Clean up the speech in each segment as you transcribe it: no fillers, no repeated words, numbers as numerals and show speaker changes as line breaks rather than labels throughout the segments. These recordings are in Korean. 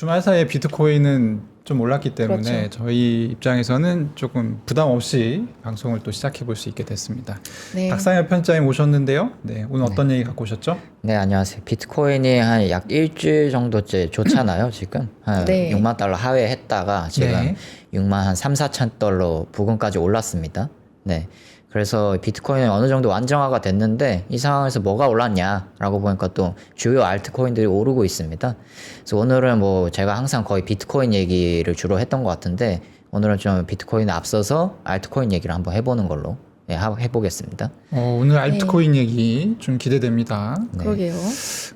주말 사이에 비트코인은 좀 올랐기 때문에
그렇죠.
저희 입장에서는 조금 부담 없이 방송을 또 시작해 볼 수 있게 됐습니다.
네.
박상엽 편집장님 오셨는데요. 네, 오늘 어떤
네.
얘기 갖고 오셨죠?
네, 안녕하세요. 비트코인이 한 약 일주일 정도째 좋잖아요, 지금. 한
네.
6만 달러 하회했다가 지금
네.
6만 한 3, 4천 달러 부근까지 올랐습니다. 네. 그래서 비트코인은 어느 정도 안정화가 됐는데 이 상황에서 뭐가 올랐냐라고 보니까 또 주요 알트코인들이 오르고 있습니다. 그래서 오늘은 뭐 제가 항상 거의 비트코인 얘기를 주로 했던 것 같은데 오늘은 좀 비트코인에 앞서서 알트코인 얘기를 한번 해보는 걸로 해보겠습니다.
오늘 알트코인 얘기 좀 기대됩니다.
그러게요.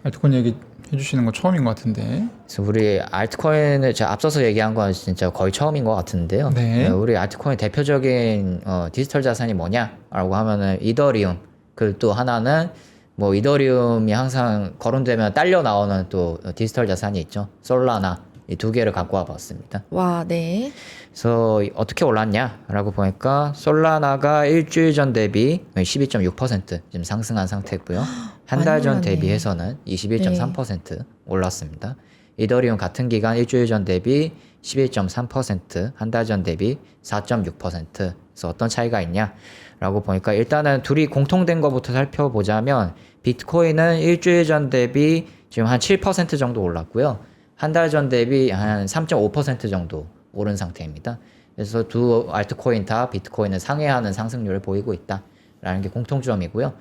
알트코인 얘기 해주시는 거 처음인 것 같은데.
그래서 우리 알트코인을 제가 앞서서 얘기한 건 진짜 거의 처음인 것 같은데요.
네.
우리 알트코인 대표적인 디지털 자산이 뭐냐라고 하면은 이더리움. 그리고 또 하나는 뭐 이더리움이 항상 거론되면 딸려 나오는 또 디지털 자산이 있죠. 솔라나. 이 두 개를 갖고 와봤습니다.
와, 네.
그래서 어떻게 올랐냐라고 보니까 솔라나가 일주일 전 대비 12.6% 지금 상승한 상태고요. 한 달 전
많이 올랐네.
대비해서는 21.3% 올랐습니다. 이더리움 같은 기간 일주일 전 대비 11.3%, 한 달 전 대비 4.6%. 그래서 어떤 차이가 있냐라고 보니까 일단은 둘이 공통된 것부터 살펴보자면 비트코인은 일주일 전 대비 지금 한 7% 정도 올랐고요. 한 달 전 대비 한 3.5% 정도 오른 상태입니다. 그래서 두 알트코인 다 비트코인을 상회하는 상승률을 보이고 있다라는 게 공통점이고요.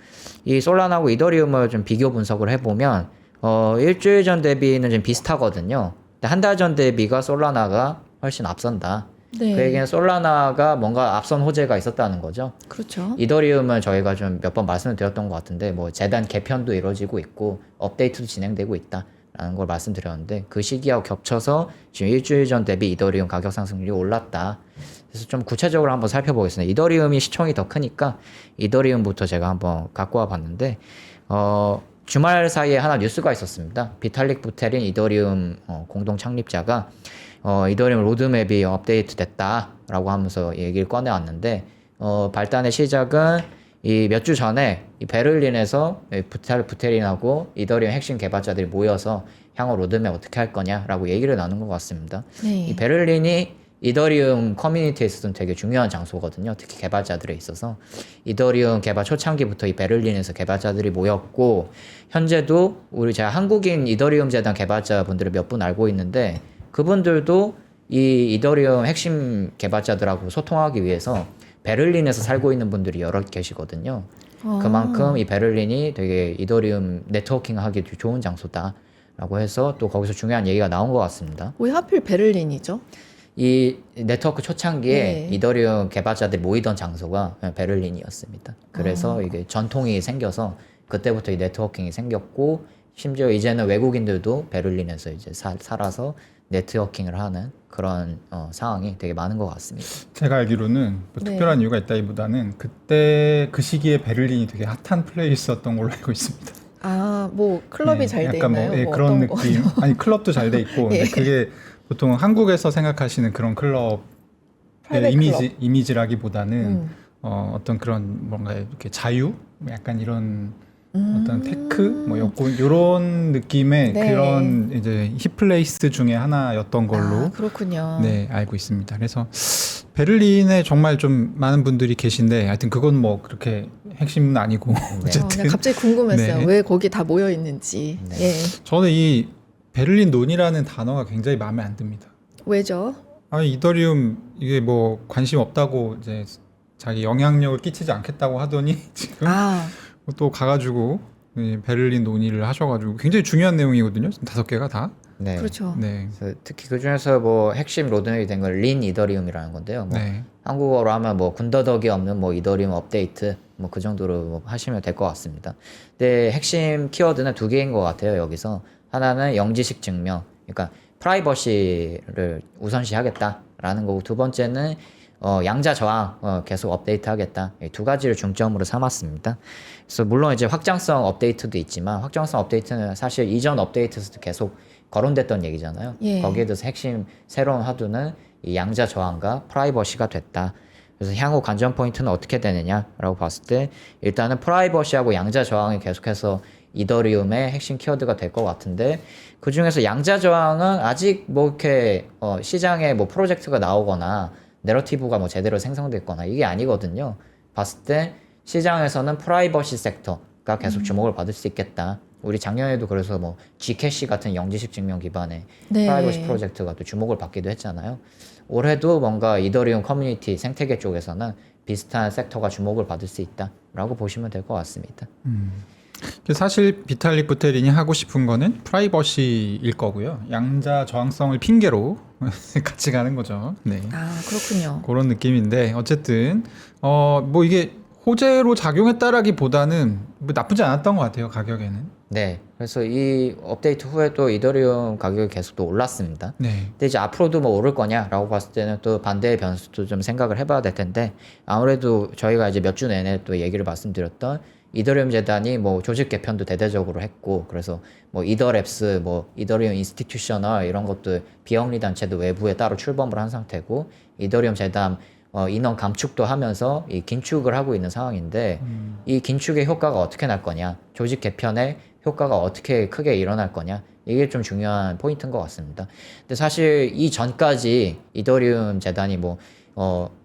이 솔라나하고 이더리움을 좀 비교 분석을 해보면 일주일 전 대비는 좀 비슷하거든요. 한 달 전 대비가 솔라나가 훨씬 앞선다.
네.
그 얘기는 솔라나가 뭔가 앞선 호재가 있었다는 거죠.
그렇죠.
이더리움은 저희가 좀 몇 번 말씀을 드렸던 것 같은데 뭐 재단 개편도 이루어지고 있고 업데이트도 진행되고 있다. 라는 걸 말씀드렸는데 그 시기하고 겹쳐서 지금 일주일 전 대비 이더리움 가격 상승률이 올랐다. 그래서 좀 구체적으로 한번 살펴보겠습니다. 이더리움이 시총이 더 크니까 이더리움부터 제가 한번 갖고 와 봤는데 주말 사이에 하나 뉴스가 있었습니다. 비탈릭 부테린 이더리움 공동 창립자가 이더리움 로드맵이 업데이트 됐다라고 하면서 얘기를 꺼내왔는데 발단의 시작은 이 몇 주 전에 이 베를린에서 부테린하고 이더리움 핵심 개발자들이 모여서 향후 로드맵 어떻게 할 거냐라고 얘기를 나눈 것 같습니다.
네.
이 베를린이 이더리움 커뮤니티에 있어서는 되게 중요한 장소거든요. 특히 개발자들에 있어서 이더리움 개발 초창기부터 이 베를린에서 개발자들이 모였고 현재도 우리 제가 한국인 이더리움 재단 개발자분들을 몇 분 알고 있는데 그분들도 이 이더리움 핵심 개발자들하고 소통하기 위해서 베를린에서 살고 있는 분들이 여러 계시거든요. 그만큼 이 베를린이 되게 이더리움 네트워킹 하기 좋은 장소다라고 해서 또 거기서 중요한 얘기가 나온 것 같습니다.
왜 하필 베를린이죠?
이 네트워크 초창기에
네.
이더리움 개발자들이 모이던 장소가 베를린이었습니다. 그래서 이게 전통이 생겨서 그때부터 이 네트워킹이 생겼고 심지어 이제는 외국인들도 베를린에서 이제 살아서 네트워킹을 하는 그런 상황이 되게 많은 것 같습니다.
제가 알기로는 뭐
네.
특별한 이유가 있다기보다는 그때 그 시기에 베를린이 되게 핫한 플레이스였던 걸로 알고 있습니다.
아, 뭐 클럽이
네,
잘 돼
약간
있나요?
뭐, 예,
뭐
그런
어떤
느낌.
거요?
아니 클럽도 잘 돼 있고
예.
근데 그게 보통 한국에서 생각하시는 그런 클럽의
프라이빗
이미지라기보다는 어떤 그런 뭔가 이렇게 자유, 약간 이런 어떤 테크, 뭐 이런 느낌의
네.
그런 이제 힙플레이스 중에 하나였던 걸로
아, 그렇군요.
네 알고 있습니다. 그래서 베를린에 정말 좀 많은 분들이 계신데 하여튼 그건 뭐 그렇게 핵심은 아니고 어쨌든
그냥 갑자기 궁금했어요.
네.
왜 거기 다 모여 있는지.
네.
예.
저는 이 베를린 논이라는 단어가 굉장히 마음에 안 듭니다.
왜죠?
아니 이더리움 이게 뭐 관심 없다고 이제 자기 영향력을 끼치지 않겠다고 하더니 지금
아,
또 가가지고 이 베를린 논의를 하셔가지고 굉장히 중요한 내용이거든요. 5개가 다.
네.
그렇죠.
네.
그래서 특히 그 중에서 뭐 핵심 로드맵이 된 건 린 이더리움이라는 건데요. 뭐
네.
한국어로 하면 뭐 군더더기 없는 뭐 이더리움 업데이트 뭐 그 정도로 뭐 하시면 될 것 같습니다. 근데 핵심 키워드는 두 개인 것 같아요. 여기서 하나는 영지식 증명, 그러니까 프라이버시를 우선시하겠다라는 거고 두 번째는 양자 저항 계속 업데이트하겠다. 이 두 가지를 중점으로 삼았습니다. 그래서 물론 이제 확장성 업데이트도 있지만 확장성 업데이트는 사실 이전 업데이트에서도 계속 거론됐던 얘기잖아요.
예.
거기에 대해서 핵심 새로운 화두는 이 양자 저항과 프라이버시가 됐다. 그래서 향후 관전 포인트는 어떻게 되느냐라고 봤을 때 일단은 프라이버시하고 양자 저항이 계속해서 이더리움의 핵심 키워드가 될 것 같은데 그 중에서 양자 저항은 아직 뭐 이렇게 시장에 뭐 프로젝트가 나오거나 내러티브가 뭐 제대로 생성됐거나 이게 아니거든요. 봤을 때 시장에서는 프라이버시 섹터가 계속 주목을 받을 수 있겠다. 우리 작년에도 그래서 뭐 G캐시 같은 영지식 증명 기반의
네.
프라이버시 프로젝트가 또 주목을 받기도 했잖아요. 올해도 뭔가 이더리움 커뮤니티 생태계 쪽에서는 비슷한 섹터가 주목을 받을 수 있다라고 보시면 될 것 같습니다.
사실 비탈릭 부테린이 하고 싶은 거는 프라이버시일 거고요. 양자 저항성을 핑계로 같이 가는 거죠. 네.
아, 그렇군요.
그런 느낌인데 어쨌든 뭐 이게 호재로 작용했다라기보다는 뭐 나쁘지 않았던 것 같아요. 가격에는.
네, 그래서 이 업데이트 후에도 이더리움 가격이 계속 또 올랐습니다.
네.
근데 이제 앞으로도 뭐 오를 거냐라고 봤을 때는 또 반대의 변수도 좀 생각을 해봐야 될 텐데 아무래도 저희가 이제 몇 주 내내 또 얘기를 말씀드렸던 이더리움 재단이 뭐 조직 개편도 대대적으로 했고 그래서 뭐 이더랩스, 뭐 이더리움 인스티튜셔널 이런 것도 비영리 단체도 외부에 따로 출범을 한 상태고 이더리움 재단 인원 감축도 하면서 이 긴축을 하고 있는 상황인데 이 긴축의 효과가 어떻게 날 거냐, 조직 개편의 효과가 어떻게 크게 일어날 거냐, 이게 좀 중요한 포인트인 것 같습니다. 근데 사실 이 전까지 이더리움 재단이 뭐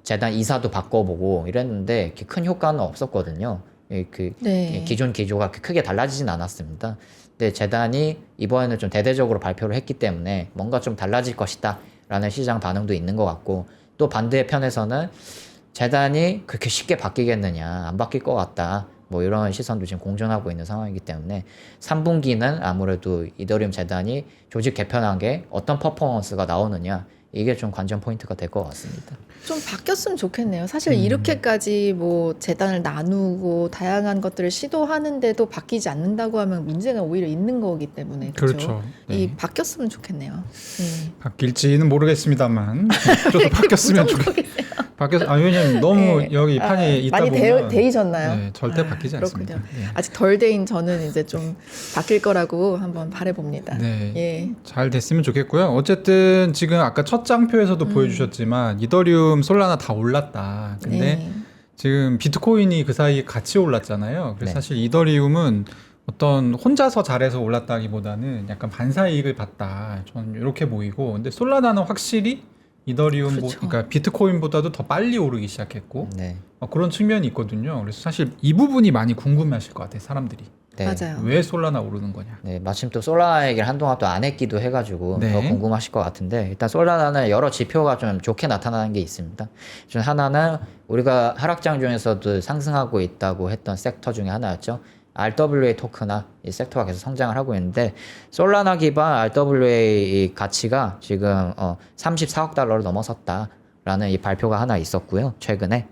재단 이사도 바꿔보고 이랬는데 이렇게 큰 효과는 없었거든요.
네.
기존 기조가 크게 달라지진 않았습니다. 근데 재단이 이번에는 좀 대대적으로 발표를 했기 때문에 뭔가 좀 달라질 것이다 라는 시장 반응도 있는 것 같고 또 반대의 편에서는 재단이 그렇게 쉽게 바뀌겠느냐, 안 바뀔 것 같다, 뭐 이런 시선도 지금 공존하고 있는 상황이기 때문에 3분기는 아무래도 이더리움 재단이 조직 개편한 게 어떤 퍼포먼스가 나오느냐, 이게 좀 관전 포인트가 될 것 같습니다.
좀 바뀌었으면 좋겠네요. 사실 이렇게까지 뭐 재단을 나누고 다양한 것들을 시도하는데도 바뀌지 않는다고 하면 문제가 오히려 있는 거기 때문에
그렇죠. 네.
이 바뀌었으면 좋겠네요. 네.
바뀔지는 모르겠습니다만 저도 바뀌었으면 좋겠어요. 왜냐면 너무
네.
여기 판에 있다
많이
보면
데이셨나요?
네, 절대 바뀌지
그렇군요.
않습니다. 네.
아직 덜 데인 저는 이제 좀 바뀔 거라고 한번 바라봅니다.
네.
예.
잘 됐으면 좋겠고요. 어쨌든 지금 아까 첫 장표에서도 보여주셨지만 이더리움, 솔라나 다 올랐다. 근데
네.
지금 비트코인이 그 사이에 같이 올랐잖아요. 그래서
네.
사실 이더리움은 어떤 혼자서 잘해서 올랐다기보다는 약간 반사이익을 봤다. 저는 이렇게 보이고, 근데 솔라나는 확실히 이더리움,
그렇죠.
그러니까 비트코인보다도 더 빨리 오르기 시작했고
네.
그런 측면이 있거든요. 그래서 사실 이 부분이 많이 궁금해하실 것 같아요, 사람들이.
네.
맞아요.
왜 솔라나 오르는 거냐.
네, 마침 또 솔라나 얘기를 한동안 또 안 했기도 해가지고
네.
더 궁금하실 것 같은데 일단 솔라나는 여러 지표가 좀 좋게 나타나는 게 있습니다. 중 하나는 우리가 하락장 중에서도 상승하고 있다고 했던 섹터 중에 하나였죠. RWA 토크나 이 섹터가 계속 성장을 하고 있는데 솔라나 기반 RWA 가치가 지금 34억 달러를 넘어섰다라는 이 발표가 하나 있었고요. 최근에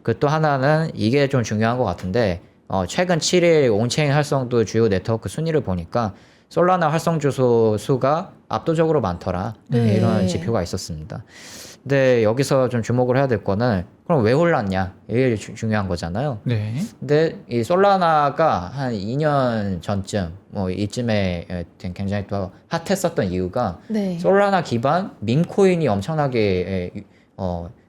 그 또 하나는 이게 좀 중요한 것 같은데 최근 7일 온체인 활성도 주요 네트워크 순위를 보니까 솔라나 활성 주소 수가 압도적으로 많더라.
네.
이런 지표가 있었습니다. 근데 여기서 좀 주목을 해야 될 거는 그럼 왜 올랐냐? 이게 중요한 거잖아요.
네.
근데 이 솔라나가 한 2년 전쯤 뭐 이쯤에 굉장히 또 핫했었던 이유가
네.
솔라나 기반 밈코인이 엄청나게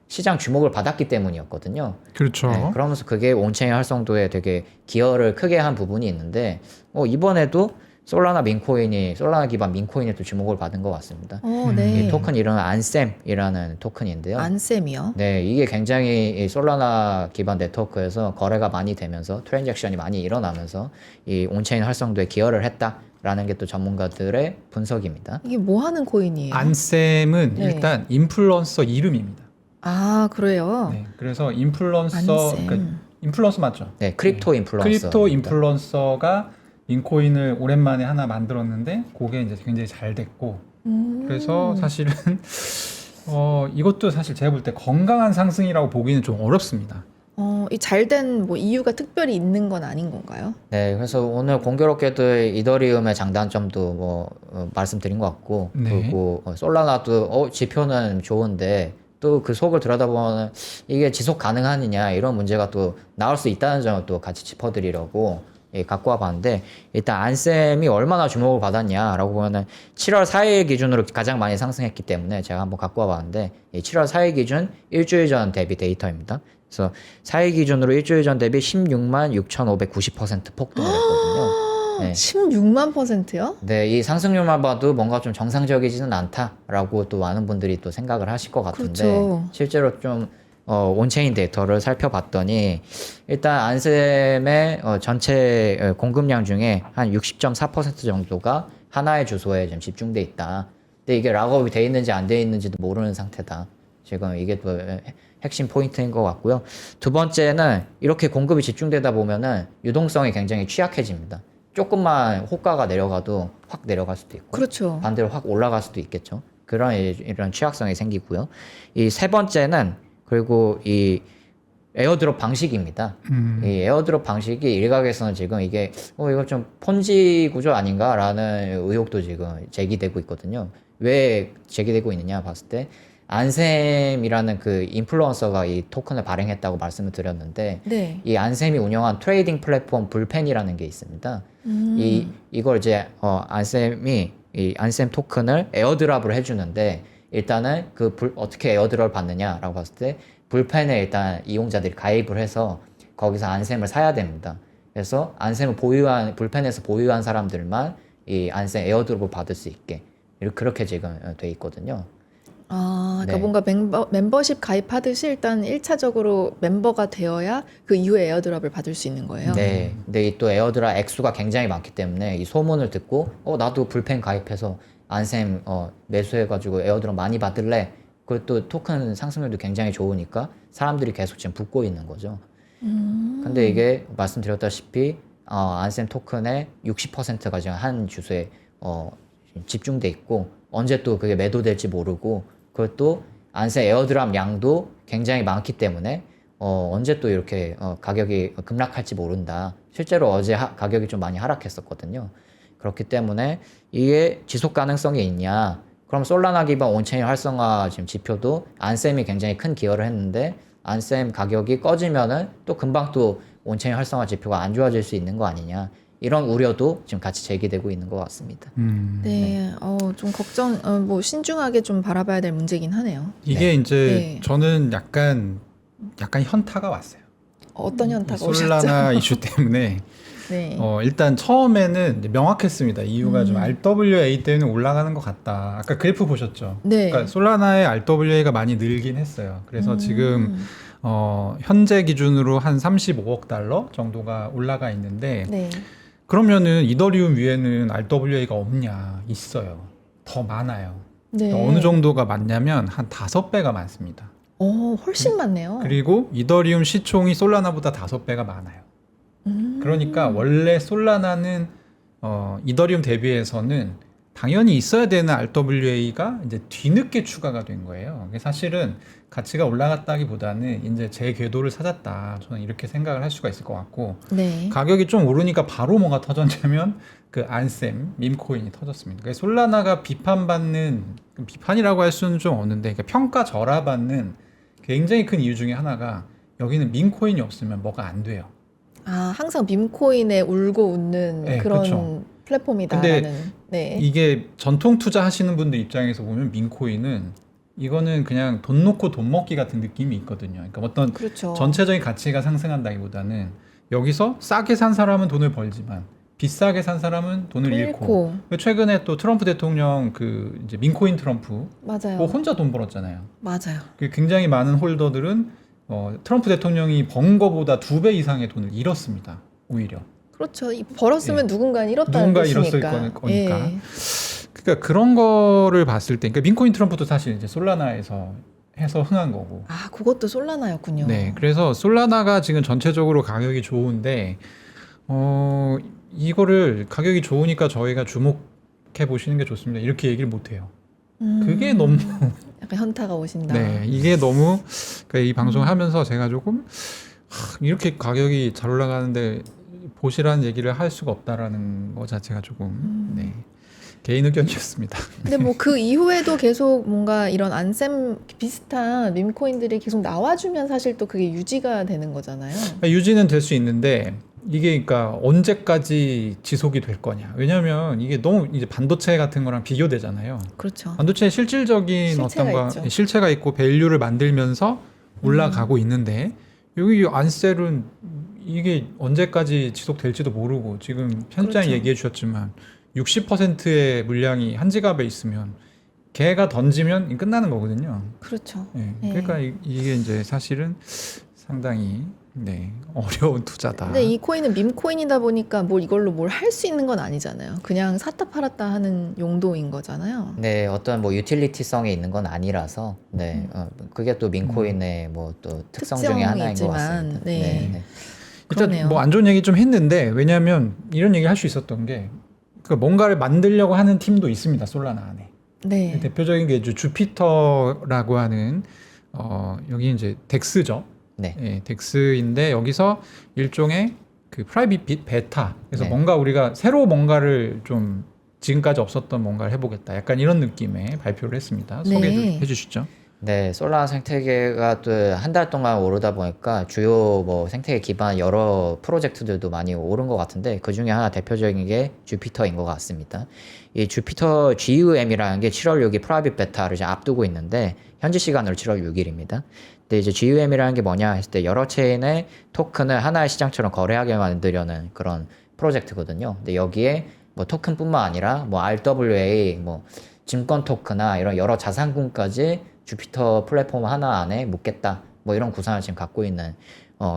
시장 주목을 받았기 때문이었거든요.
그렇죠.
네, 그러면서 그게 온체인 활성도에 되게 기여를 크게 한 부분이 있는데 이번에도 솔라나 기반 민코인에 또 주목을 받은 것 같습니다.
네.
이 토큰 이름은 안셈이라는 토큰인데요.
안셈이요?
네, 이게 굉장히 이 솔라나 기반 네트워크에서 거래가 많이 되면서 트랜잭션이 많이 일어나면서 이 온체인 활성도에 기여를 했다라는 게 또 전문가들의 분석입니다.
이게 뭐 하는 코인이에요?
안셈은
네.
일단 인플루언서 이름입니다.
아, 그래요?
네, 그래서 인플루언서,
안셈.
그러니까 인플루언서 맞죠?
네, 크립토 인플루언서.
크립토 인플루언서가 민코인을 오랜만에 하나 만들었는데 그게 이제 굉장히 잘 됐고 그래서 사실은 이것도 사실 제가 볼 때 건강한 상승이라고 보기는 좀 어렵습니다.
이 잘된 뭐 이유가 특별히 있는 건 아닌 건가요?
네, 그래서 오늘 공교롭게도 이더리움의 장단점도 뭐 말씀드린 것 같고
네.
그리고 솔라나도 지표는 좋은데 또 그 속을 들여다보면 이게 지속 가능하느냐 이런 문제가 또 나올 수 있다는 점을 또 같이 짚어드리려고 갖고 와봤는데 일단 안셈이 얼마나 주목을 받았냐라고 보면은 7월 4일 기준으로 가장 많이 상승했기 때문에 제가 한번 갖고 와봤는데 7월 4일 기준 일주일 전 대비 데이터입니다. 그래서 4일 기준으로 일주일 전 대비 16만 6,590% 폭등을 했거든요. 네.
16만 %요?
네, 이 상승률만 봐도 뭔가 좀 정상적이지는 않다라고 또 많은 분들이 또 생각을 하실 것 같은데
그렇죠.
실제로 좀 온체인 데이터를 살펴봤더니 일단 안셈의 전체 공급량 중에 한 60.4% 정도가 하나의 주소에 좀 집중돼 있다. 근데 이게 락업이 돼 있는지 안 돼 있는지도 모르는 상태다. 지금 이게 또 핵심 포인트인 것 같고요. 두 번째는 이렇게 공급이 집중되다 보면은 유동성이 굉장히 취약해집니다. 조금만 호가가 내려가도 확 내려갈 수도 있고
그렇죠.
반대로 확 올라갈 수도 있겠죠. 그런 이런 취약성이 생기고요. 이 세 번째는 그리고 이 에어드롭 방식입니다. 이 에어드롭 방식이 일각에서는 지금 이게 이거 좀 폰지 구조 아닌가라는 의혹도 지금 제기되고 있거든요. 왜 제기되고 있느냐 봤을 때 안셈이라는 그 인플루언서가 이 토큰을 발행했다고 말씀을 드렸는데
네.
이 안셈이 운영한 트레이딩 플랫폼 불펜이라는 게 있습니다. 이걸 이제 안셈이 이 안셈 토큰을 에어드랍을 해주는데 일단은 어떻게 에어드랍을 받느냐라고 봤을 때 불펜에 일단 이용자들이 가입을 해서 거기서 안셈을 사야 됩니다. 그래서 안셈을 불펜에서 보유한 사람들만 이 안셈 에어드랍을 받을 수 있게 그렇게 지금 돼 있거든요.
아, 그러니까
네.
뭔가 멤버십 가입하듯이 일단 1차적으로 멤버가 되어야 그 이후에 에어드랍을 받을 수 있는 거예요.
네. 근데 이 또 에어드랍 액수가 굉장히 많기 때문에 이 소문을 듣고 나도 불펜 가입해서 안셈 매수해가지고 에어드랍 많이 받을래. 그것도 토큰 상승률도 굉장히 좋으니까 사람들이 계속 지금 붙고 있는 거죠. 근데 이게 말씀드렸다시피 안셈 토큰의 60%가 지금 한 주소에 집중돼 있고 언제 또 그게 매도될지 모르고 그것도 안셈 에어드랍 양도 굉장히 많기 때문에 언제 또 이렇게 가격이 급락할지 모른다. 실제로 어제 가격이 좀 많이 하락했었거든요. 그렇기 때문에 이게 지속 가능성이 있냐? 그럼 솔라나 기반 온체인 활성화 지금 지표도 안셈이 굉장히 큰 기여를 했는데 안셈 가격이 꺼지면은 또 금방 또 온체인 활성화 지표가 안 좋아질 수 있는 거 아니냐? 이런 우려도 지금 같이 제기되고 있는 것 같습니다.
네, 좀 뭐 신중하게 좀 바라봐야 될 문제긴 하네요.
이게 이제
네.
저는 약간 현타가 왔어요.
어떤 현타가
솔라나
오셨죠?
이슈 때문에
네.
일단 처음에는 이제 명확했습니다. 이유가 좀 RWA 때문에 올라가는 것 같다. 아까 그래프 보셨죠?
네.
그러니까 솔라나의 RWA가 많이 늘긴 했어요. 그래서 지금 현재 기준으로 한 35억 달러 정도가 올라가 있는데
네.
그러면은 이더리움 위에는 RWA가 없냐? 있어요. 더 많아요.
네.
어느 정도가 많냐면 한 5배가 많습니다.
훨씬 많네요.
그리고 이더리움 시총이 솔라나보다 5배가 많아요. 그러니까 원래 솔라나는 이더리움 대비해서는 당연히 있어야 되는 RWA가 이제 뒤늦게 추가가 된 거예요. 사실은 가치가 올라갔다기보다는 이제 제 궤도를 찾았다. 저는 이렇게 생각을 할 수가 있을 것 같고
네.
가격이 좀 오르니까 바로 뭐가 터졌냐면 그 안셈 밈코인이 터졌습니다. 그래서 솔라나가 비판이라고 할 수는 좀 없는데 그러니까 평가절하받는 굉장히 큰 이유 중에 하나가 여기는 밈코인이 없으면 뭐가 안 돼요.
항상 밈코인에 울고 웃는
네,
그런
그렇죠.
플랫폼이다라는. 네.
이게 전통 투자 하시는 분들 입장에서 보면 밈코인은 이거는 그냥 돈 놓고 돈 먹기 같은 느낌이 있거든요. 그러니까 어떤
그렇죠.
전체적인 가치가 상승한다기보다는 여기서 싸게 산 사람은 돈을 벌지만 비싸게 산 사람은 돈을 잃고. 최근에 또 트럼프 대통령 그 이제 민코인 트럼프
맞아요.
혼자 돈 벌었잖아요.
맞아요.
그 굉장히 많은 홀더들은 트럼프 대통령이 번 거보다 2배 이상의 돈을 잃었습니다. 오히려.
그렇죠. 벌었으면 누군가는 잃었다는
누군가
뜻이니까.
잃었을 거니까.
예.
그러니까 그런 거를 봤을 때, 그러니까 민코인 트럼프도 사실 이제 솔라나에서 해서 흥한 거고.
그것도 솔라나였군요.
네, 그래서 솔라나가 지금 전체적으로 가격이 좋은데, 이거를 가격이 좋으니까 저희가 주목해 보시는 게 좋습니다. 이렇게 얘기를 못 해요. 그게 너무
약간 현타가 오신다.
네, 이게 너무 그러니까 이 방송을 하면서 제가 조금 이렇게 가격이 잘 올라가는데 보시라는 얘기를 할 수가 없다라는 거 자체가 조금 네, 개인 의견이었습니다.
근데 뭐 그 이후에도 계속 뭔가 이런 안셈 비슷한 밈코인들이 계속 나와주면 사실 또 그게 유지가 되는 거잖아요.
유지는 될 수 있는데 이게 그러니까 언제까지 지속이 될 거냐. 왜냐하면 이게 너무 이제 반도체 같은 거랑 비교되잖아요.
그렇죠.
반도체의 실질적인
실체가
어떤
있죠.
실체가 있고 밸류를 만들면서 올라가고 있는데 여기 안셀은 이게 언제까지 지속될지도 모르고 지금 편집장이
그렇죠.
얘기해 주셨지만 60%의 물량이 한 지갑에 있으면 걔가 던지면 끝나는 거거든요.
그렇죠.
네.
네.
그러니까 이게 이제 사실은 상당히 어려운 투자다.
근데 이 코인은 밈 코인이다 보니까 뭘 이걸로 뭘 할 수 있는 건 아니잖아요. 그냥 샀다 팔았다 하는 용도인 거잖아요.
네, 어떤 뭐 유틸리티성이 있는 건 아니라서, 네, 그게 또 민코인의 뭐 또 특성 중에 하나인 것
특성이지만,
같습니다.
네.
일단
그러네요.
뭐 안 좋은 얘기 좀 했는데 왜냐하면 이런 얘기 할 수 있었던 게 뭔가를 만들려고 하는 팀도 있습니다. 솔라나 안에.
네.
대표적인 게 이제 주피터라고 하는 여기 이제 덱스죠.
네.
예, 덱스인데 여기서 일종의 그 프라이빗 베타. 그래서
네.
뭔가 우리가 새로 뭔가를 좀 지금까지 없었던 뭔가를 해보겠다. 약간 이런 느낌의 발표를 했습니다.
네.
소개 좀 해주시죠.
네, 솔라나 생태계가 또 한 달 동안 오르다 보니까 주요 뭐 생태계 기반 여러 프로젝트들도 많이 오른 것 같은데 그 중에 하나 대표적인 게 주피터인 것 같습니다. 이 주피터 GUM이라는 게 7월 6일 프라이빗 베타를 이제 앞두고 있는데 현지 시간으로 7월 6일입니다. 근데 이제 GUM이라는 게 뭐냐 했을 때 여러 체인의 토큰을 하나의 시장처럼 거래하게 만들려는 그런 프로젝트거든요. 근데 여기에 뭐 토큰뿐만 아니라 뭐 RWA, 뭐 증권 토큰이나 이런 여러 자산군까지 주피터 플랫폼 하나 안에 묶겠다. 뭐 이런 구상을 지금 갖고 있는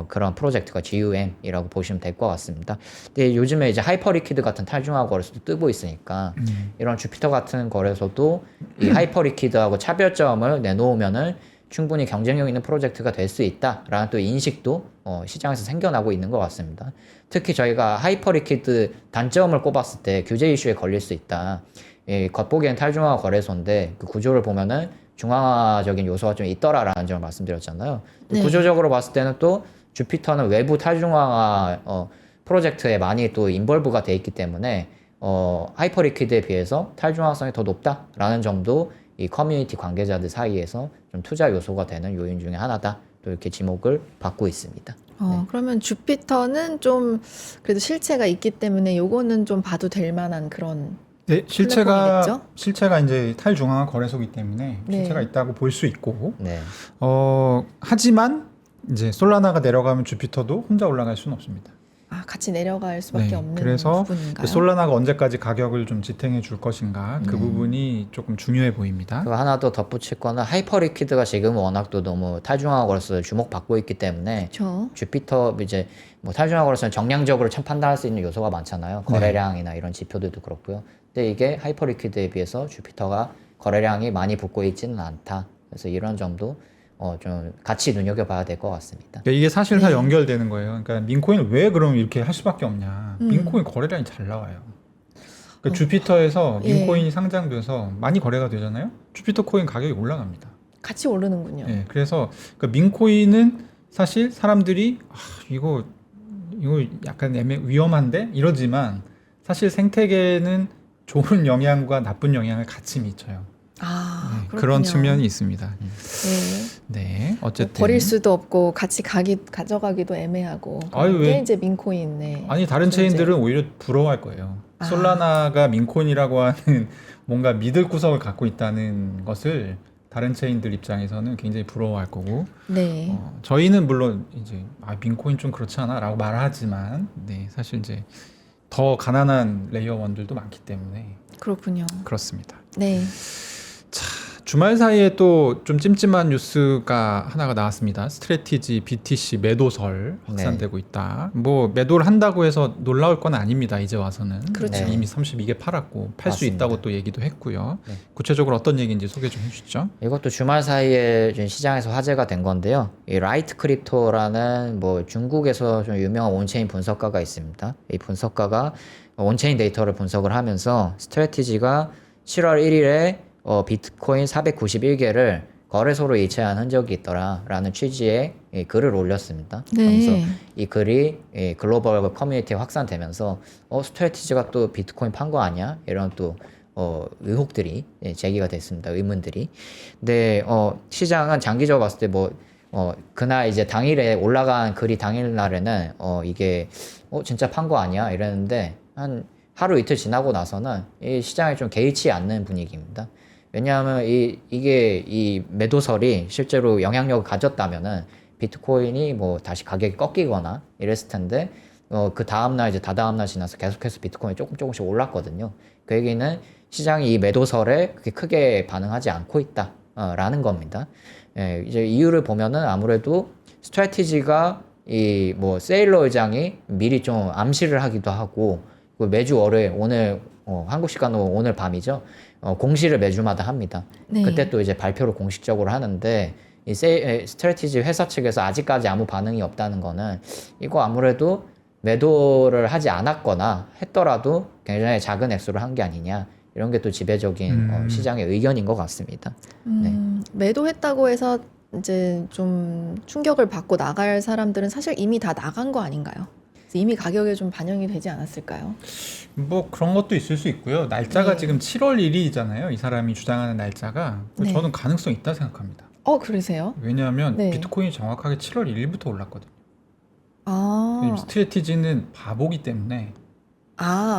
그런 프로젝트가 GUM이라고 보시면 될 것 같습니다. 근데 요즘에 이제 하이퍼리퀴드 같은 탈중화 거래소도 뜨고 있으니까 이런 주피터 같은 거래소도 이 하이퍼리퀴드하고 차별점을 내놓으면은 충분히 경쟁력 있는 프로젝트가 될 수 있다라는 또 인식도 시장에서 생겨나고 있는 것 같습니다. 특히 저희가 하이퍼리퀴드 단점을 꼽았을 때 규제 이슈에 걸릴 수 있다. 겉보기엔 탈중화 거래소인데 그 구조를 보면은 중앙화적인 요소가 좀 있더라라는 점을 말씀드렸잖아요.
네.
구조적으로 봤을 때는 또 주피터는 외부 탈중화 프로젝트에 많이 또 인벌브가 돼 있기 때문에 하이퍼리퀴드에 비해서 탈중화성이 더 높다라는 점도 이 커뮤니티 관계자들 사이에서 좀 투자 요소가 되는 요인 중에 하나다. 또 이렇게 지목을 받고 있습니다.
그러면 주피터는 좀 그래도 실체가 있기 때문에 요거는 좀 봐도 될 만한 그런
네,
플랫폼이겠죠?
실체가 이제 탈중앙화 거래소이기 때문에
네.
실체가 있다고 볼 수 있고,
네.
하지만 이제 솔라나가 내려가면 주피터도 혼자 올라갈 수는 없습니다.
같이 내려갈 수밖에
네,
없는
그래서
부분인가요?
솔라나가 언제까지 가격을 좀 지탱해 줄 것인가 그 부분이 조금 중요해 보입니다.
그리고 하나 더 덧붙일 거는 하이퍼리퀴드가 지금 워낙 또 너무 탈중앙화 거래소에 주목받고 있기 때문에
그렇죠.
주피터 이제 뭐 탈중앙화 거래소는 정량적으로 참 판단할 수 있는 요소가 많잖아요. 거래량이나 이런 지표들도 그렇고요. 근데 이게 하이퍼리퀴드에 비해서 주피터가 거래량이 많이 붙고 있지는 않다. 그래서 이런 점도 좀 같이 눈여겨봐야 될 것 같습니다.
그러니까 이게 사실 다
네.
연결되는 거예요. 그러니까 민코인을 왜 그럼 이렇게 할 수밖에 없냐? 민코인 거래량이 잘 나와요. 그러니까 주피터에서
예.
민코인이 상장돼서 많이 거래가 되잖아요. 주피터 코인 가격이 올라갑니다.
같이 오르는군요.
예, 그래서 그러니까 민코인은 사실 사람들이 이거 약간 위험한데 이러지만 사실 생태계는 좋은 영향과 나쁜 영향을 같이 미쳐요. 네, 그런
그렇군요.
측면이 있습니다.
네.
네, 어쨌든
버릴 수도 없고 같이 가져가기도 애매하고
아유,
그게
왜-
이제 민코인네.
아니 다른
존재.
체인들은 오히려 부러워할 거예요.
아.
솔라나가 민코인이라고 하는 뭔가 믿을 구석을 갖고 있다는 것을 다른 체인들 입장에서는 굉장히 부러워할 거고,
네.
저희는 물론 이제 민코인 좀 그렇지 않아라고 말하지만, 네, 사실 이제 더 가난한 레이어 원들도 많기 때문에
그렇군요.
그렇습니다.
네.
주말 사이에 또 좀 찜찜한 뉴스가 하나가 나왔습니다. 스트래티지 BTC 매도설 확산되고 있다. 뭐 매도를 한다고 해서 놀라울 건 아닙니다. 이제 와서는.
그렇죠.
네.
이미 32개 팔았고 팔 수
맞습니다.
있다고 또 얘기도 했고요.
네.
구체적으로 어떤 얘기인지 소개 좀 해주시죠.
이것도 주말 사이에 좀 시장에서 화제가 된 건데요. 이 라이트 크립토라는 뭐 중국에서 좀 유명한 온체인 분석가가 있습니다. 이 분석가가 온체인 데이터를 분석을 하면서 스트래티지가 7월 1일에 비트코인 491개를 거래소로 이체한 흔적이 있더라라는 취지의 이 글을 올렸습니다. 그래서
네.
이 글이 글로벌 커뮤니티에 확산되면서 스트래티지가 또 비트코인 판 거 아니야? 이런 또 의혹들이 제기가 됐습니다. 의문들이. 근데 시장은 장기적으로 봤을 때 뭐 그날 이제 당일에 올라간 글이 당일날에는 이게 진짜 판 거 아니야? 이랬는데 한 하루 이틀 지나고 나서는 이 시장에 좀 개의치 않는 분위기입니다. 왜냐하면 이게 이 매도설이 실제로 영향력을 가졌다면은 비트코인이 뭐 다시 가격이 꺾이거나 이랬을 텐데 그 다음날 이제 다다음날 지나서 계속해서 비트코인이 조금씩 올랐거든요. 그 얘기는 시장이 이 매도설에 그렇게 크게 반응하지 않고 있다 라는 겁니다. 예, 이제 이유를 보면은 아무래도 스트래티지가 이 뭐 세일러 의장이 미리 좀 암시를 하기도 하고 매주 월요일 오늘 한국 시간으로 오늘 밤이죠. 공시를 매주마다 합니다.
네.
그때 또 이제 발표를 공식적으로 하는데 이 스트래티지 회사 측에서 아직까지 아무 반응이 없다는 거는 이거 아무래도 매도를 하지 않았거나 했더라도 굉장히 작은 액수를 한 게 아니냐 이런 게 또 지배적인 시장의 의견인 것 같습니다. 네.
매도했다고 해서 이제 좀 충격을 받고 나갈 사람들은 사실 이미 다 나간 거 아닌가요? 그래서 이미 가격에 좀 반영이 되지 않았을까요?
뭐 그런 것도 있을 수 있고요. 날짜가
네.
지금 7월 1일이잖아요. 이 사람이 주장하는 날짜가.
네.
저는 가능성 있다 생각합니다.
그러세요?
왜냐하면
네.
비트코인이 정확하게 7월 1일부터 올랐거든요.
아,
스트래티지는 바보기 때문에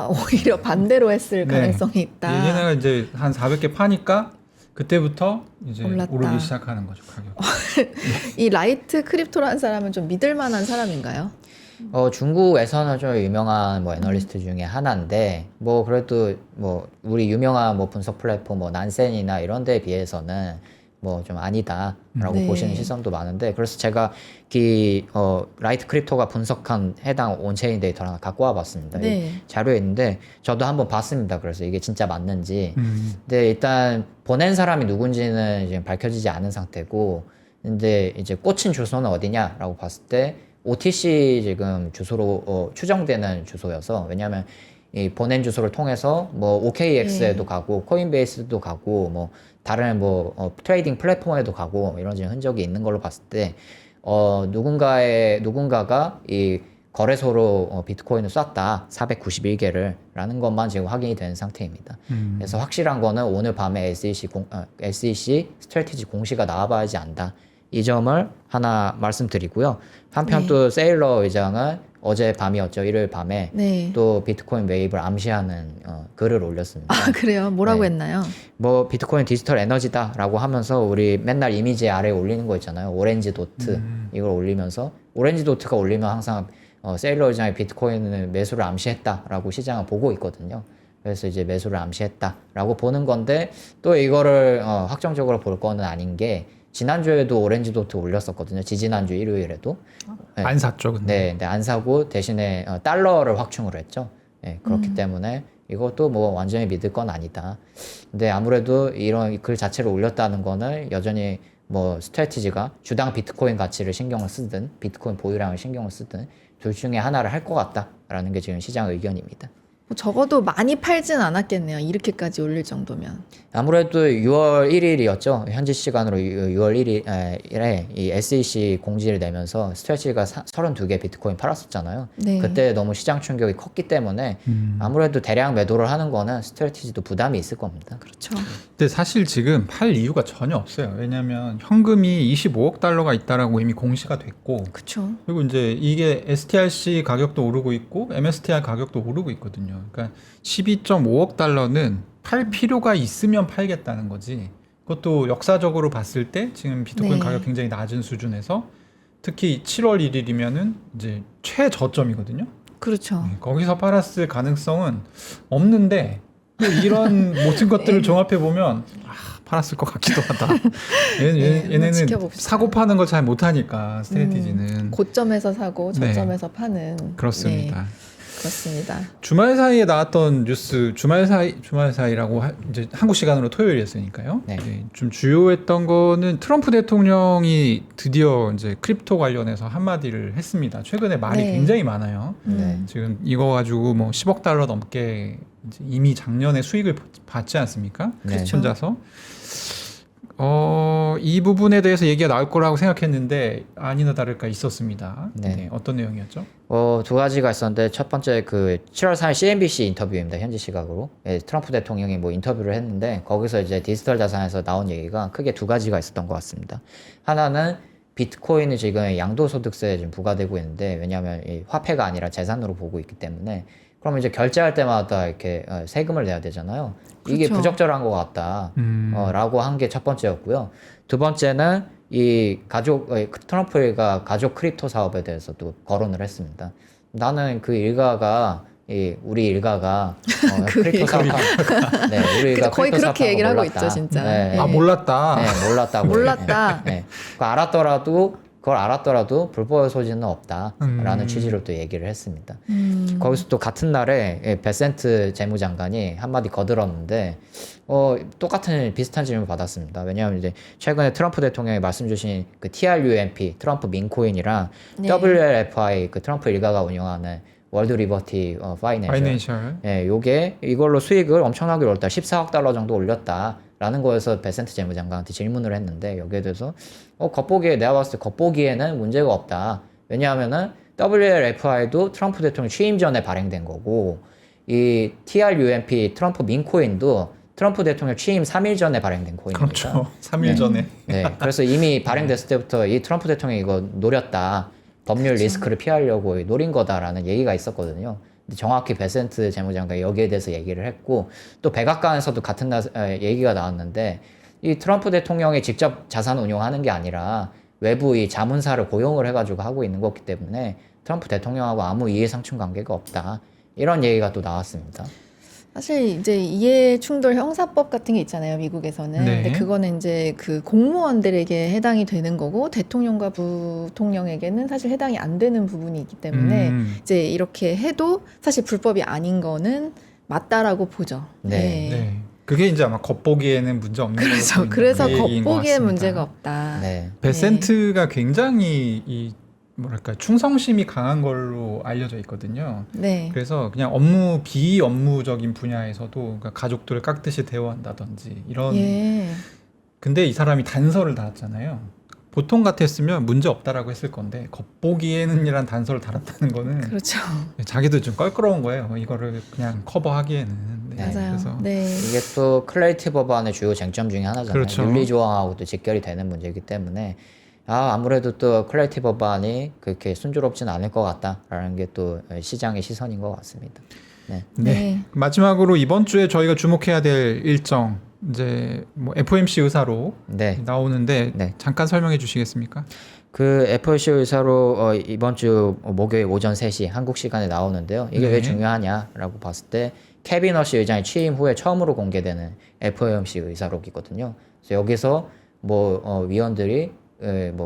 오히려 반대로 했을
네.
가능성이 있다.
얘네가 이제 한 400개 파니까 그때부터 이제
올랐다.
오르기 시작하는 거죠, 가격.
이 라이트 크립토라는 사람은 좀 믿을 만한 사람인가요?
중국에서는 좀 유명한 뭐 애널리스트 중에 하나인데 뭐 그래도 뭐 우리 유명한 뭐 분석 플랫폼 뭐 난센이나 이런 데에 비해서는 뭐 좀 아니다라고
네.
보시는 시선도 많은데 그래서 제가 라이트 크립토가 분석한 해당 온체인 데이터를 하나 갖고 와봤습니다. 이
네.
자료에 있는데 저도 한번 봤습니다. 그래서 이게 진짜 맞는지.
음.
근데 일단 보낸 사람이 누군지는 지금 밝혀지지 않은 상태고, 근데 이제 꽂힌 주소는 어디냐라고 봤을 때 OTC 지금 주소로 추정되는 주소여서, 왜냐하면 이 보낸 주소를 통해서 뭐 OKX에도
네.
가고 코인베이스도 가고 뭐 다른 뭐 트레이딩 플랫폼에도 가고 이런 지금 흔적이 있는 걸로 봤을 때 누군가가 이 거래소로 비트코인을 쐈다 491개를 라는 것만 지금 확인이 되는 상태입니다. 그래서 확실한 거는 오늘 밤에 SEC 스트래티지 공시가 나와봐야지 안다. 이 점을 하나 말씀드리고요. 한편
네.
또 세일러 의장은 어제 밤이었죠. 일요일 밤에
네.
또 비트코인 매입을 암시하는 글을 올렸습니다.
그래요? 뭐라고
네.
했나요?
뭐 비트코인 디지털 에너지다라고 하면서 우리 맨날 이미지 아래에 올리는 거 있잖아요. 오렌지 도트 이걸 올리면서 오렌지 도트가 올리면 항상 세일러 의장이 비트코인을 매수를 암시했다라고 시장을 보고 있거든요. 그래서 이제 매수를 암시했다라고 보는 건데, 또 이거를 확정적으로 볼 거는 아닌 게, 지난주에도 오렌지 도트 올렸었거든요. 지지난주 일요일에도. 네.
안 샀죠, 근데.
네, 근데 안 사고 대신에 달러를 확충을 했죠. 네, 그렇기 때문에 이것도 뭐 완전히 믿을 건 아니다. 근데 아무래도 이런 글 자체를 올렸다는 거는 여전히 뭐 스트래티지가 주당 비트코인 가치를 신경을 쓰든 비트코인 보유량을 신경을 쓰든 둘 중에 하나를 할 것 같다라는 게 지금 시장 의견입니다.
뭐 적어도 많이 팔진 않았겠네요. 이렇게까지 올릴 정도면.
아무래도 6월 1일이었죠. 현지 시간으로 6월 1일에 이 SEC 공지를 내면서 스트래치가 32개 비트코인 팔았었잖아요.
네.
그때 너무 시장 충격이 컸기 때문에 아무래도 대량 매도를 하는 거는 스트래티지도 부담이 있을 겁니다.
그렇죠.
근데 사실 지금 팔 이유가 전혀 없어요. 왜냐하면 현금이 25억 달러가 있다라고 이미 공시가 됐고,
그렇죠.
그리고 이제 이게 STRC 가격도 오르고 있고 MSTR 가격도 오르고 있거든요. 그러니까 12.5억 달러는 팔 필요가 있으면 팔겠다는 거지. 그것도 역사적으로 봤을 때 지금 비트코인
네.
가격 굉장히 낮은 수준에서 특히 7월 1일이면은 이제 최저점이거든요.
그렇죠.
거기서 팔았을 가능성은 없는데, 또 이런 모든 것들을 종합해 보면 팔았을 것 같기도 하다.
한번
얘네는
지켜봅시다.
사고 파는 걸 잘 못하니까 스트래티지는.
고점에서 사고
네.
저점에서 파는.
그렇습니다.
네, 그렇습니다.
주말 사이에 나왔던 뉴스, 주말 사이라고 이제 한국 시간으로 토요일이었으니까요.
네.
좀 주요했던 거는 트럼프 대통령이 드디어 이제 크립토 관련해서 한마디를 했습니다. 최근에 말이
네.
굉장히 많아요.
네.
지금 이거 가지고 뭐 10억 달러 넘게 이제 이미 작년에 수익을 받지 않습니까?
네.
그렇죠.
혼자서. 이 부분에 대해서 얘기가 나올 거라고 생각했는데 아니나 다를까 있었습니다.
네.
네, 어떤 내용이었죠?
두 가지가 있었는데, 첫 번째 그 7월 4일 CNBC 인터뷰입니다. 현지 시각으로. 예, 트럼프 대통령이 뭐 인터뷰를 했는데, 거기서 이제 디지털 자산에서 나온 얘기가 크게 두 가지가 있었던 것 같습니다. 하나는 비트코인이 지금 양도소득세에 지금 부과되고 있는데, 왜냐하면 이 화폐가 아니라 재산으로 보고 있기 때문에, 그럼 이제 결제할 때마다 이렇게 세금을 내야 되잖아요. 이게
그렇죠.
부적절한 것 같다. 라고 한 게 첫 번째였고요. 두 번째는 이 트럼프 일가 가족 크립토 사업에 대해서도 거론을 했습니다. 나는 그 일가가 우리 일가가 크립토 사업, 네, 우리 일가
거의
크립토
그렇게 얘기를 하고
몰랐다.
있죠, 진짜.
네.
아 몰랐다.
네, 몰랐다고.
몰랐다.
네. 그걸 알았더라도 불법의 소지는 없다라는 취지로 또 얘기를 했습니다. 거기서 또 같은 날에 베센트 재무장관이 한마디 거들었는데 비슷한 질문 받았습니다. 왜냐하면 이제 최근에 트럼프 대통령이 말씀 주신 그 TRUMP 트럼프 민코인이랑
네.
WLFI 그 트럼프 일가가 운영하는 월드 리버티 파이낸셜. 예, 이걸로 수익을 엄청나게 올렸다. 14억 달러 정도 올렸다라는 거에서 베센트 재무장관한테 질문을 했는데 여기에 대해서 내가 봤을 때 겉보기에는 문제가 없다. 왜냐하면은 WLFI도 트럼프 대통령 취임 전에 발행된 거고 이 TRUMP 트럼프 민코인도 트럼프 대통령 취임 3일 전에 발행된 코인입니다.
그렇죠. 3일 전에.
네, 그래서 이미 발행됐을 때부터 이 트럼프 대통령이 이거 노렸다. 법률 리스크를 피하려고 노린 거다라는 얘기가 있었거든요. 근데 정확히 베센트 재무장관이 여기에 대해서 얘기를 했고 또 백악관에서도 같은 날 얘기가 나왔는데 이 트럼프 대통령이 직접 자산 운용하는 게 아니라 외부 이 자문사를 고용을 해가지고 하고 있는 거기 때문에 트럼프 대통령하고 아무 이해상충 관계가 없다. 이런 얘기가 또 나왔습니다.
사실 이제 이해 충돌 형사법 같은 게 있잖아요, 미국에서는.
네.
근데 그거는 이제 그 공무원들에게 해당이 되는 거고 대통령과 부통령에게는 사실 해당이 안 되는 부분이 있기 때문에 이제 이렇게 해도 사실 불법이 아닌 거는 맞다라고 보죠.
네.
네. 그게 이제 아마 겉보기에는 문제 없는
그래서 겉보기에 문제가 없다.
네.
베센트가 굉장히 이 뭐랄까 충성심이 강한 걸로 알려져 있거든요.
네.
그래서 그냥 비업무적인 분야에서도 그러니까 가족들을 깍듯이 대우한다든지 이런.
예.
근데 이 사람이 단서를 달았잖아요. 보통 같았으면 문제 없다라고 했을 건데 겉보기에는이란 단서를 달았다는 거는
그렇죠.
자기도 좀 껄끄러운 거예요. 이거를 그냥 커버하기에는. 네.
맞아요.
그래서
네.
이게 또 클레이티 법안의 주요 쟁점 중에 하나잖아요.
그렇죠.
윤리 조항하고 또 직결이 되는 문제이기 때문에 아무래도 또 클레이티 법안이 그렇게 순조롭지는 않을 것 같다라는 게 또 시장의 시선인 것 같습니다. 네.
네.
네.
마지막으로 이번 주에 저희가 주목해야 될 일정 이제 뭐 FOMC 의사로
네.
나오는데
네.
잠깐 설명해 주시겠습니까?
그 FOMC 의사로 이번 주 목요일 오전 3시 한국 시간에 나오는데요. 이게
네.
왜 중요하냐라고 봤을 때 케빈 러시 의장이 취임 후에 처음으로 공개되는 FOMC 의사록이거든요. 그래서 여기서 위원들이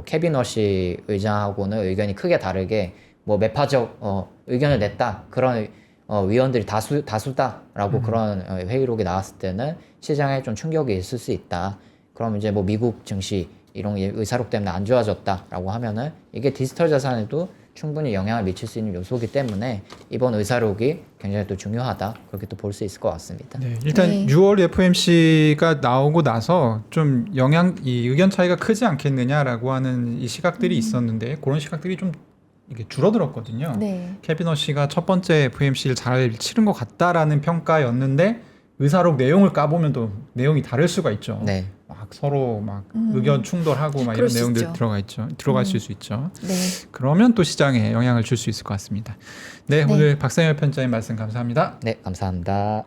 케빈 러시 의장하고는 의견이 크게 다르게 매파적 의견을 냈다. 그런 위원들이 다수다라고 그런 회의록이 나왔을 때는 시장에 좀 충격이 있을 수 있다. 그럼 이제 미국 증시 이런 의사록 때문에 안 좋아졌다라고 하면은 이게 디지털 자산에도 충분히 영향을 미칠 수 있는 요소이기 때문에 이번 의사록이 굉장히 또 중요하다. 그렇게 또 볼 수 있을 것 같습니다.
네, 일단
네.
6월 FOMC가 나오고 나서 좀 이 의견 차이가 크지 않겠느냐라고 하는 이 시각들이 있었는데 그런 시각들이 좀 이게 줄어들었거든요.
네.
케빈 러시가 첫 번째 FOMC를 잘 치른 것 같다라는 평가였는데 의사록 내용을 까보면 또 내용이 다를 수가 있죠.
네.
막 서로 막 의견 충돌하고 막
그럴
이런
수
내용들
있죠.
들어가 있을 수 있죠.
네.
그러면 또 시장에 영향을 줄 수 있을 것 같습니다. 네,
네.
오늘 박상열 편집장님 말씀 감사합니다.
네, 감사합니다.